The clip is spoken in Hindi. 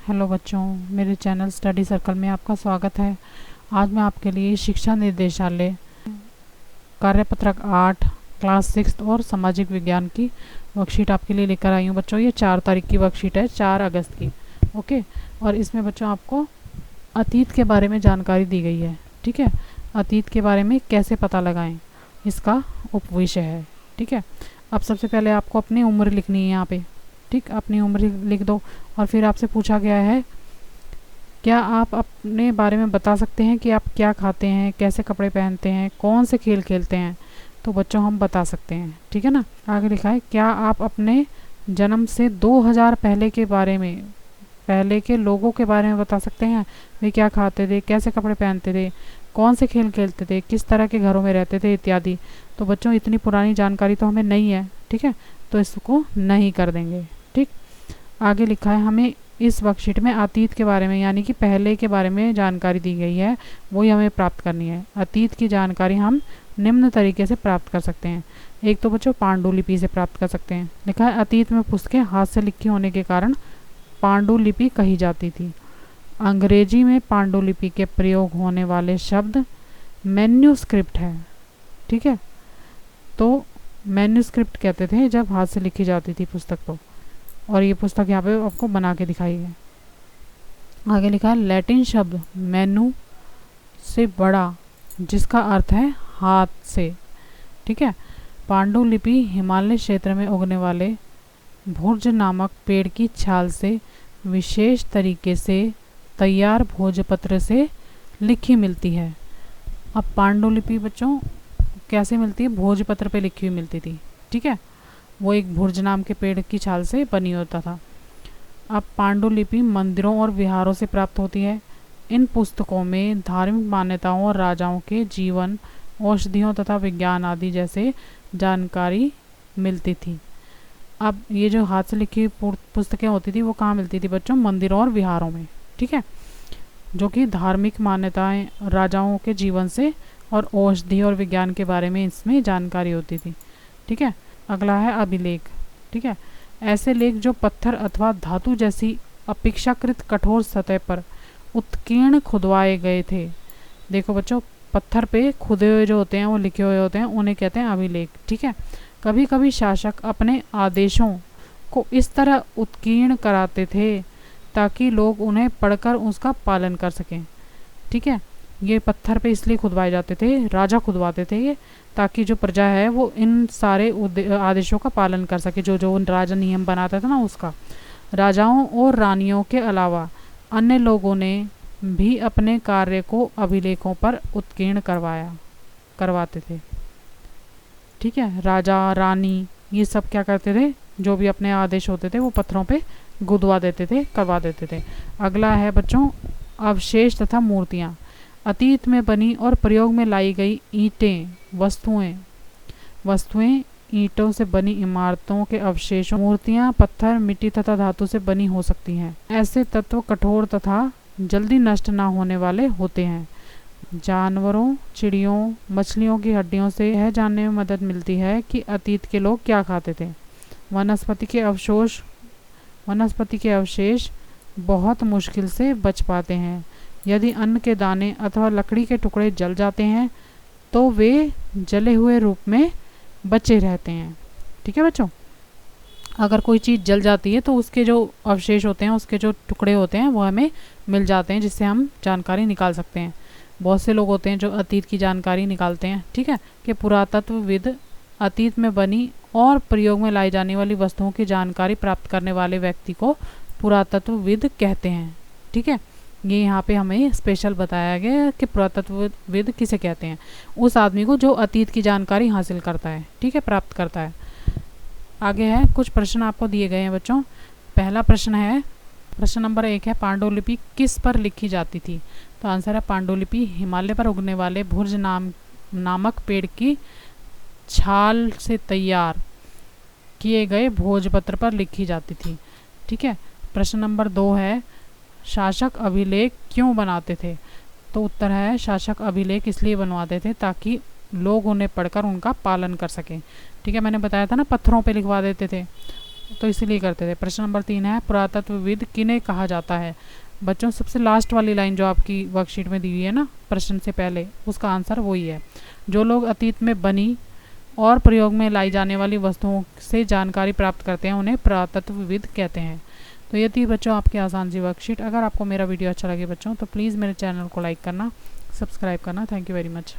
हेलो बच्चों, मेरे चैनल स्टडी सर्कल में आपका स्वागत है। आज मैं आपके लिए शिक्षा निर्देशालय कार्यपत्रक 8 क्लास 6 और सामाजिक विज्ञान की वर्कशीट आपके लिए लेकर आई हूँ। बच्चों, ये 4 तारीख की वर्कशीट है, 4 अगस्त की। ओके, और इसमें बच्चों आपको अतीत के बारे में जानकारी दी गई है। ठीक है, अतीत के बारे में कैसे पता लगाएं, इसका उपविषय है। ठीक है, अब सबसे पहले आपको अपनी उम्र लिखनी है यहाँ पे। ठीक, अपनी उम्र लिख दो। और फिर आपसे पूछा गया है, क्या आप अपने बारे में बता सकते हैं कि आप क्या खाते हैं, कैसे कपड़े पहनते हैं, कौन से खेल खेलते हैं। तो बच्चों हम बता सकते हैं। ठीक है ना। आगे लिखा है, क्या आप अपने जन्म से 2000 पहले के बारे में, पहले के लोगों के बारे में बता सकते हैं। वे क्या खाते थे, कैसे कपड़े पहनते थे, कौन से खेल खेलते थे, किस तरह के घरों में रहते थे इत्यादि। तो बच्चों इतनी पुरानी जानकारी तो हमें नहीं है। ठीक है, तो इसको नहीं कर देंगे। ठीक, आगे लिखा है, हमें इस वर्कशीट में अतीत के बारे में यानी कि पहले के बारे में जानकारी दी गई है, वही हमें प्राप्त करनी है। अतीत की जानकारी हम निम्न तरीके से प्राप्त कर सकते हैं। एक तो बच्चों पांडुलिपि से प्राप्त कर सकते हैं। लिखा है, अतीत में पुस्तकें हाथ से लिखी होने के कारण पांडुलिपि कही जाती थी। अंग्रेजी में पांडुलिपि के प्रयोग होने वाले शब्द मैन्यूस्क्रिप्ट है। ठीक है, तो मैन्यूस्क्रिप्ट कहते थे जब हाथ से लिखी जाती थी पुस्तक को। और ये पुस्तक यहाँ पे आपको बना के दिखाई है। आगे लिखा है, लैटिन शब्द मैनू से बड़ा, जिसका अर्थ है हाथ से। ठीक है, पांडुलिपि हिमालय क्षेत्र में उगने वाले भुर्ज नामक पेड़ की छाल से विशेष तरीके से तैयार भोजपत्र से लिखी मिलती है। अब पांडुलिपि बच्चों कैसे मिलती है, भोजपत्र पे लिखी हुई मिलती थी। ठीक है, वो एक भुर्ज नाम के पेड़ की छाल से बनी होता था। अब पांडुलिपि मंदिरों और विहारों से प्राप्त होती है। इन पुस्तकों में धार्मिक मान्यताओं और राजाओं के जीवन, औषधियों तथा विज्ञान आदि जैसे जानकारी मिलती थी। अब ये जो हाथ से लिखी पुस्तकें होती थी वो कहाँ मिलती थी बच्चों, मंदिरों और विहारों में। ठीक है, जो कि धार्मिक मान्यताएं, राजाओं के जीवन से और औषधि और विज्ञान के बारे में इसमें जानकारी होती थी। ठीक है, अगला है अभिलेख। ठीक है, ऐसे लेख जो पत्थर अथवा धातु जैसी अपेक्षाकृत कठोर सतह पर उत्कीर्ण खुदवाए गए थे। देखो बच्चों, पत्थर पे खुदे हुए जो होते हैं, वो लिखे हुए होते हैं, उन्हें कहते हैं अभिलेख। ठीक है, कभी कभी शासक अपने आदेशों को इस तरह उत्कीर्ण कराते थे ताकि लोग उन्हें पढ़कर उसका पालन कर सकें। ठीक है, ये पत्थर पे इसलिए खुदवाए जाते थे, राजा खुदवाते थे ये, ताकि जो प्रजा है वो इन सारे आदेशों का पालन कर सके, जो जो राजा नियम बनाता था ना उसका। राजाओं और रानियों के अलावा अन्य लोगों ने भी अपने कार्य को अभिलेखों पर उत्कीर्ण करवाते थे। ठीक है, राजा रानी ये सब क्या करते थे, जो भी अपने आदेश होते थे वो पत्थरों पे गुदवा देते थे, करवा देते थे। अगला है बच्चों अवशेष तथा मूर्तियाँ। अतीत में बनी और प्रयोग में लाई गई ईंटें, वस्तुएं ईंटों से बनी इमारतों के अवशेषों, मूर्तियां पत्थर, मिट्टी तथा धातु से बनी हो सकती हैं। ऐसे तत्व कठोर तथा जल्दी नष्ट ना होने वाले होते हैं। जानवरों, चिड़ियों, मछलियों की हड्डियों से यह जानने में मदद मिलती है कि अतीत के लोग क्या खाते थे। वनस्पति के अवशेष बहुत मुश्किल से बच पाते हैं। यदि अन्न के दाने अथवा लकड़ी के टुकड़े जल जाते हैं तो वे जले हुए रूप में बचे रहते हैं। ठीक है बच्चों, अगर कोई चीज़ जल जाती है तो उसके जो अवशेष होते हैं, उसके जो टुकड़े होते हैं वो हमें मिल जाते हैं, जिससे हम जानकारी निकाल सकते हैं। बहुत से लोग होते हैं जो अतीत की जानकारी निकालते हैं। ठीक है, कि पुरातत्वविद अतीत में बनी और प्रयोग में लाई जाने वाली वस्तुओं की जानकारी प्राप्त करने वाले व्यक्ति को पुरातत्वविद कहते हैं। ठीक है, ये यहाँ पे हमें स्पेशल बताया गया कि पुरातत्वविद किसे कहते हैं, उस आदमी को जो अतीत की जानकारी हासिल करता है। ठीक है, प्राप्त करता है। आगे है, कुछ प्रश्न आपको दिए गए हैं बच्चों। पहला प्रश्न है, प्रश्न नंबर 1 है, पांडुलिपि किस पर लिखी जाती थी। तो आंसर है, पांडुलिपि हिमालय पर उगने वाले भुर्ज नामक पेड़ की छाल से तैयार किए गए भोजपत्र पर लिखी जाती थी। ठीक है, प्रश्न नंबर 2 है, शासक अभिलेख क्यों बनाते थे। तो उत्तर है, शासक अभिलेख इसलिए बनवाते थे ताकि लोग उन्हें पढ़कर उनका पालन कर सकें। ठीक है, मैंने बताया था ना पत्थरों पे लिखवा देते थे, तो इसीलिए करते थे। प्रश्न नंबर 3 है, पुरातत्वविद किन्हें कहा जाता है। बच्चों सबसे लास्ट वाली लाइन जो आपकी वर्कशीट में दी हुई है ना प्रश्न से पहले, उसका आंसर वही है। जो लोग अतीत में बनी और प्रयोग में लाई जाने वाली वस्तुओं से जानकारी प्राप्त करते हैं उन्हें पुरातत्वविद कहते हैं। तो ये थी बच्चों आपकी आसान सी वर्कशीट। अगर आपको मेरा वीडियो अच्छा लगे बच्चों तो प्लीज़ मेरे चैनल को लाइक करना, सब्सक्राइब करना। Thank you very much.